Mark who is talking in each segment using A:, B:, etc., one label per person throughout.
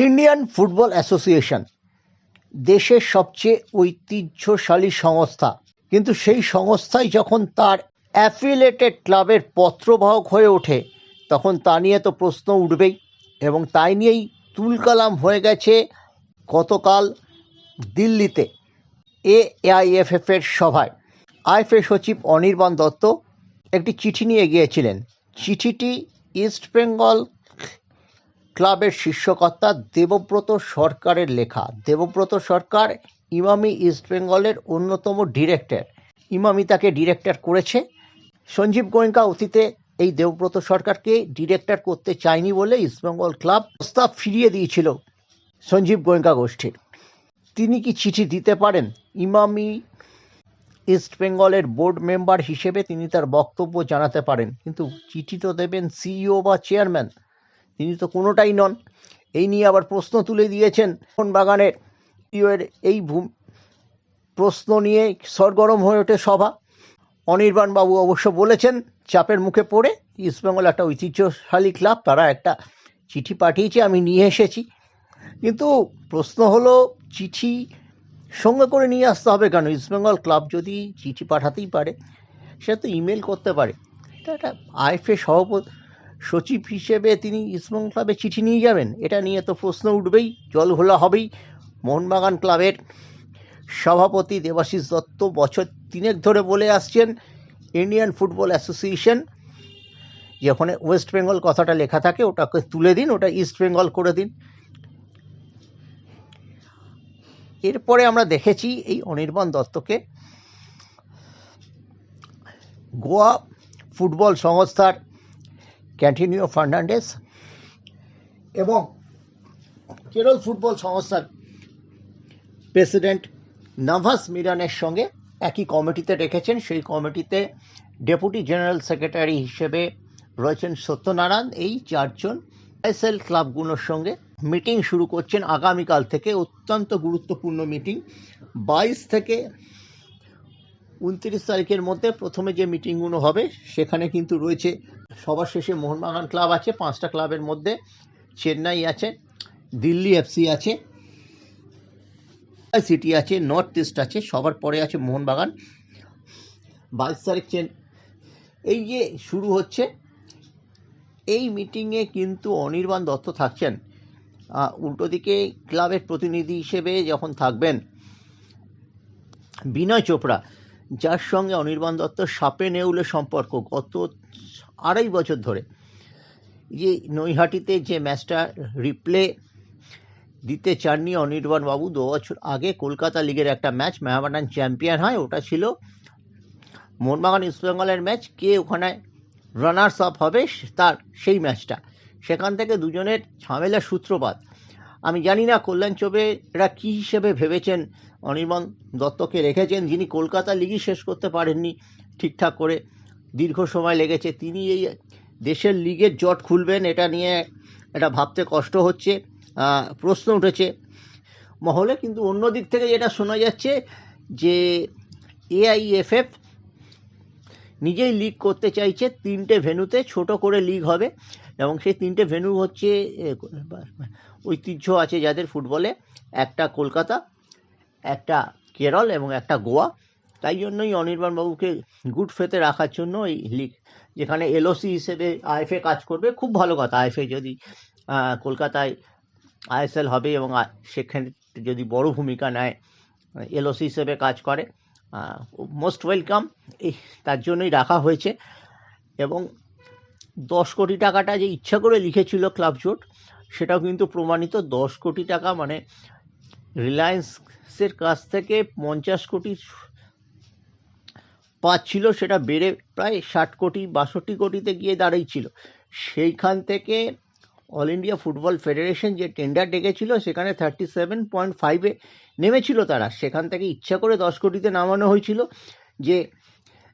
A: Indian football association দেশের সবচেয়ে ঐতিহ্যশালী সংস্থা, কিন্তু সেই সংস্থাই যখন তার অ্যাফিলিয়েটেড ক্লাবের পত্রবাহক হয়ে ওঠে তখন তা নিয়ে তো প্রশ্ন উঠবেই, এবং তাই নিয়েই তুলকালাম হয়ে গেছে গতকাল দিল্লিতে এআইএফএফ এর সভায়। আইএফএ সচিব অনির্বাণ দত্ত একটি চিঠি নিয়ে গিয়েছিলেন। চিঠিটি ইস্টবেঙ্গল ক্লাবের শীর্ষকর্তা দেবব্রত সরকারের লেখা। দেবব্রত সরকার ইমামি ইস্টবেঙ্গলের অন্যতম ডিরেক্টর। ইমামি তাকে ডিরেক্টর করেছে। সঞ্জীব গোয়েঙ্কা অতীতে এই দেবব্রত সরকারকে ডিরেক্টর করতে চায়নি বলে ইস্টবেঙ্গল ক্লাব প্রস্তাব ফিরিয়ে দিয়েছিল সঞ্জীব গোয়েঙ্কা গোষ্ঠীর। তিনি কি চিঠি দিতে পারেন? ইমামি ইস্টবেঙ্গলের বোর্ড মেম্বার হিসেবে তিনি তার বক্তব্য জানাতে পারেন, কিন্তু চিঠি তো দেবেন সিইও বা চেয়ারম্যান, তিনি তো কোনোটাই নন। এই নিয়ে আবার প্রশ্ন তুলে দিয়েছেন মোহনবাগানের সিইওর। এই প্রশ্ন নিয়ে সরগরম হয়ে ওঠে সভা। অনির্বাণবাবু অবশ্য বলেছেন চাপের মুখে পড়ে ইস্টবেঙ্গল একটা ঐতিহ্যশালী ক্লাব, তারা একটা চিঠি পাঠিয়েছে, আমি নিয়ে এসেছি। কিন্তু প্রশ্ন হলো, চিঠি সঙ্গে করে নিয়ে আসতে হবে কেন? ইস্টবেঙ্গল ক্লাব যদি চিঠি পাঠাতেই পারে, সেটা তো ইমেল করতে পারে। এটা একটা আইএফএ সচিব হিসেবে তিনি ইস্টবেঙ্গল ক্লাবে চিঠি নিয়ে যাবেন? এটা নিয়ে তো প্রশ্ন উঠবেই, জলঘোলা হবেই। মোহনবাগান ক্লাবের সভাপতি দেবাশিস দত্ত বছর 3 ধরে বলে আসছেন ইন্ডিয়ান ফুটবল অ্যাসোসিয়েশন, যে ওখানে ওয়েস্ট বেঙ্গল কথাটা লেখা থাকে ওটাকে তুলে দিন, ওটা ইস্ট বেঙ্গল করে দিন। এরপরে আমরা দেখেছি এই অনির্বাণ দত্তকে গোয়া ফুটবল সংস্থার ক্যান্টিনিও ফার্নান্ডেস এবং কেরল ফুটবল সংস্থার প্রেসিডেন্ট নাভাস মিরানের সঙ্গে একই কমিটিতে রেখেছেন। সেই কমিটিতে ডেপুটি জেনারেল সেক্রেটারি হিসেবে রয়েছেন সত্যনারায়ণ। এই 4 জন আইএসএল ক্লাবগুলোর সঙ্গে মিটিং শুরু করছেন আগামীকাল থেকে। অত্যন্ত গুরুত্বপূর্ণ মিটিং। 22 থেকে 29 তারিখের মধ্যে প্রথমে যে মিটিংগুলো হবে সেখানে কিন্তু রয়েছে, সবার শেষে মোহনবাগান ক্লাব আছে। 5টা ক্লাবের মধ্যে চেন্নাই আছে, দিল্লি এফসি আছে, সিটি আছে, নর্থ ইস্ট আছে, সবার পরে আছে মোহনবাগান। 22 তারিখ এই যে শুরু হচ্ছে এই মিটিংয়ে কিন্তু অনির্বাণ দত্ত থাকছেন। উল্টো দিকে ক্লাবের প্রতিনিধি হিসেবে যখন থাকবেন বিনয় চোপড়া, যার সঙ্গে অনির্বাণ দত্ত সাপে নেউলে সম্পর্ক গত 2.5 বছর ধরে। যে নৈহাটিতে যে ম্যাচটা রিপ্লে দিতে চাননি অনির্বাণবাবু, 2 বছর আগে কলকাতা লিগের একটা ম্যাচ, মোহামেডান চ্যাম্পিয়ন হয়, ওটা ছিল মোহনবাগান ইস্টবেঙ্গলের ম্যাচ। কে ওখানে রানার্স আপ হবে তার সেই ম্যাচটা, সেখান থেকে দুজনের ঝামেলার সূত্রপাত। আমি জানি না কল্যাণ চৌবেরা কী হিসেবে ভেবেছেন অনির্বাণ দত্তকে রেখেছেন, যিনি কলকাতা লিগই শেষ করতে পারেননি ঠিকঠাক করে, দীর্ঘ সময় লেগেছে। তিনি এই দেশের লিগের জট খুলবেন এটা নিয়ে এটা ভাবতে কষ্ট হচ্ছে, প্রশ্ন উঠেছে মহলে। কিন্তু অন্য দিক থেকে যেটা শোনা যাচ্ছে যে এআইএফএফ নিজেই লিগ করতে চাইছে। 3টে ভেন্যুতে ছোট করে লিগ হবে, এবং সেই 3টে ভেন্যু হচ্ছে, ঐতিহ্য আছে যাদের ফুটবলে, একটা কলকাতা, একটা কেরল এবং একটা গোয়া। তাই জন্যই অনির্বাণবাবুকে গুড ফেতে রাখার জন্য এই লিগ, যেখানে এলওসি হিসেবে আইএফএ কাজ করবে। খুব ভালো কথা, আইএফএ যদি কলকাতায় আইএসএল হবে এবং সেখানে যদি বড় ভূমিকা নেয়, এলওসি হিসেবে কাজ করে, মোস্ট ওয়েলকাম। এই তার জন্যই রাখা হয়েছে। এবং 10 কোটি টাকাটা যে ইচ্ছা করে লিখেছিল ক্লাব জোট, সেটাও কিন্তু প্রমাণিত। 10 কোটি টাকা মানে রিলায়েন্সের কাছ থেকে 50 কোটি পাচ্ছিল, সেটা বেড়ে প্রায় 60 কোটি 62 কোটিতে গিয়ে দাঁড়িয়েছিল। সেইখান থেকে অল ইন্ডিয়া ফুটবল ফেডারেশন যে টেন্ডার ডেকেছিল সেখানে 37.5-এ নেমেছিল তারা। সেখান থেকে ইচ্ছা করে 10 কোটিতে নামানো হয়েছিল, যে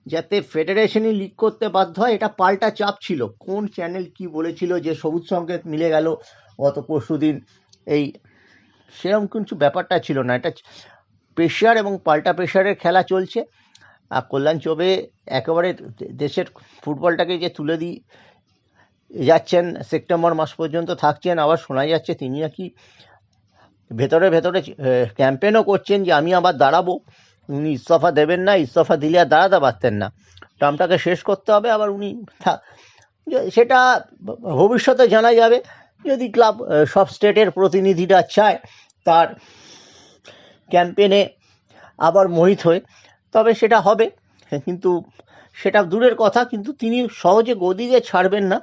A: যাতে ফেডারেশনই লিগ করতে বাধ্য হয়। এটা পাল্টা চাপ ছিল। কোন চ্যানেল কি বলেছিল যে সবুজ সংকেত মিলে গেল গত পরশুদিন, এই সেরকম কিছু ব্যাপারটা ছিল না। এটা প্রেশার এবং পাল্টা প্রেশারের খেলা চলছে। আর কল্যাণ চৌবে একেবারে দেশের ফুটবলটাকে যে তুলে যাচ্ছেন, সেপ্টেম্বর মাস পর্যন্ত থাকছেন। আবার শোনা যাচ্ছে তিনি নাকি ভেতরে ভেতরে ক্যাম্পেনও করছেন যে আমি আবার দাঁড়াবো। উনি ইস্তফা দেবেন না, ইস্তফা দিলে আর দাঁড়াতে পারতেন না, টার্মটাকে শেষ করতে হবে। আবার উনি সেটা ভবিষ্যতে জানা যাবে, যদি ক্লাব সব স্টেটের প্রতিনিধিরা চায় তার ক্যাম্পেনে আবার মোহিত হয়ে, তবে সেটা হবে। কিন্তু সেটা দূরের কথা, কিন্তু তিনি সহজে গদিতে ছাড়বেন না।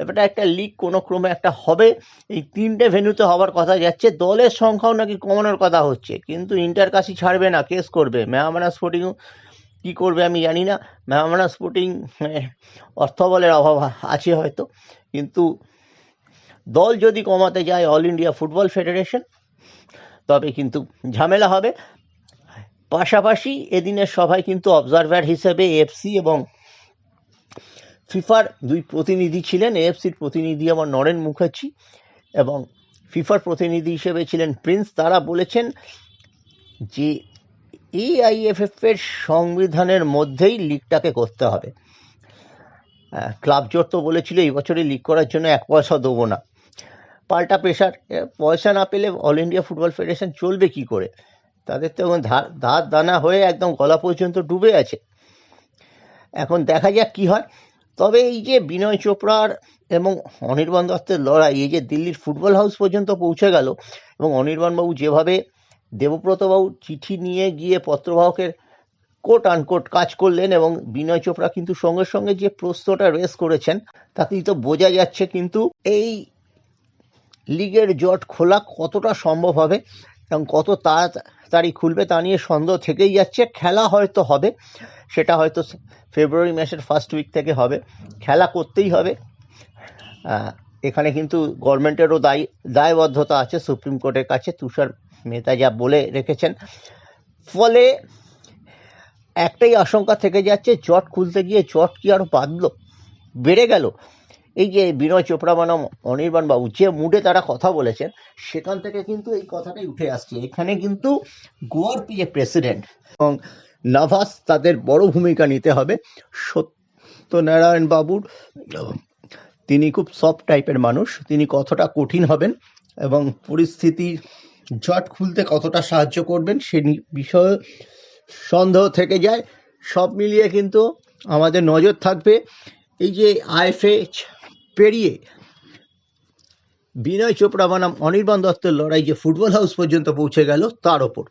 A: এটা একটা লিগ কোনো ক্রমে একটা হবে, এই 3টে ভেন্যুতে হওয়ার কথা যাচ্ছে। দলের সংখ্যাও নাকি কমানোর কথা হচ্ছে, কিন্তু ইন্টার কাশি ছাড়বে না, কেস করবে। মেহমানা স্পোর্টিংও কী করবে আমি জানি না। মেহমানা স্পোর্টিং অর্থবলের অভাব আছে হয়তো, কিন্তু দল যদি কমাতে যায় অল ইন্ডিয়া ফুটবল ফেডারেশন, তবে কিন্তু ঝামেলা হবে। পাশাপাশি এদিনের সভায় কিন্তু অবজারভার হিসেবে এএফসি এবং ফিফার 2 প্রতিনিধি ছিলেন। এএফসির প্রতিনিধি আমার নরেন মুখার্জি এবং ফিফার প্রতিনিধি হিসেবে ছিলেন প্রিন্স। তারা বলেছেন যে এআইএফএফ এর সংবিধানের মধ্যেই লিগটাকে করতে হবে। ক্লাব জোট তো বলেছিল এই বছরে লিগ করার জন্য 1 পয়সা দেবো না। পাল্টা প্রেশার, পয়সা না পেলে অল ইন্ডিয়া ফুটবল ফেডারেশন চলবে কি করে? তাদের তো এখন ধার দানা হয়ে একদম গলা পর্যন্ত ডুবে আছে। এখন দেখা যাক কি হয়। তবে এই যে বিনয় চোপড়ার এবং অনির্বাণ দত্তের লড়াই, এই যে দিল্লির ফুটবল হাউস পর্যন্ত পৌঁছে গেল, এবং অনির্বাণবাবু যেভাবে দেবব্রতবাবু চিঠি নিয়ে গিয়ে পত্রবাহকের কোট আনকোট কাজ করলেন, এবং বিনয় চোপড়া কিন্তু সঙ্গে সঙ্গে যে প্রশ্নটা রেস করেছেন তাতেই তো বোঝা যাচ্ছে কিন্তু এই লিগের জট খোলা কতটা সম্ভব হবে এবং কত তাড়াতাড়ি খুলবে তা নিয়ে সন্দেহ থেকেই যাচ্ছে। খেলা হয়তো হবে, সেটা হয়তো ফেব্রুয়ারি মাসের ফার্স্ট উইক থেকে হবে। খেলা করতেই হবে। এখানে কিন্তু গভর্নমেন্টেরও দায়বদ্ধতা আছে সুপ্রিম কোর্টের কাছে, তুষার মেহতা যা বলে রেখেছেন। ফলে একটাই আশঙ্কা থেকে যাচ্ছে, জট খুলতে গিয়ে জট কি আরও বেড়ে গেল? এই যে বিনয় চোপড়া বনাম অনির্বাণ বাবু যে মুডে তারা কথা বলেছেন, সেখান থেকে কিন্তু এই কথাটাই উঠে আসছে। এখানে কিন্তু গোয়ার যে প্রেসিডেন্ট এবং নাভাস, তাদের বড় ভূমিকা নিতে হবে। সত্যনারায়ণ বাবুর, তিনি খুব সফট টাইপের মানুষ, তিনি কতটা কঠিন হবেন এবং পরিস্থিতি জট খুলতে কতটা সাহায্য করবেন সে বিষয়ে সন্দেহ থেকে যায়। সব মিলিয়ে কিন্তু আমাদের নজর থাকবে এই যে আইএফএ পেরিয়ে বিনয় চোপড়া বনাম অনির্বাণ দত্তের লড়াই যে ফুটবল হাউস পর্যন্ত পৌঁছে গেল তার ওপর।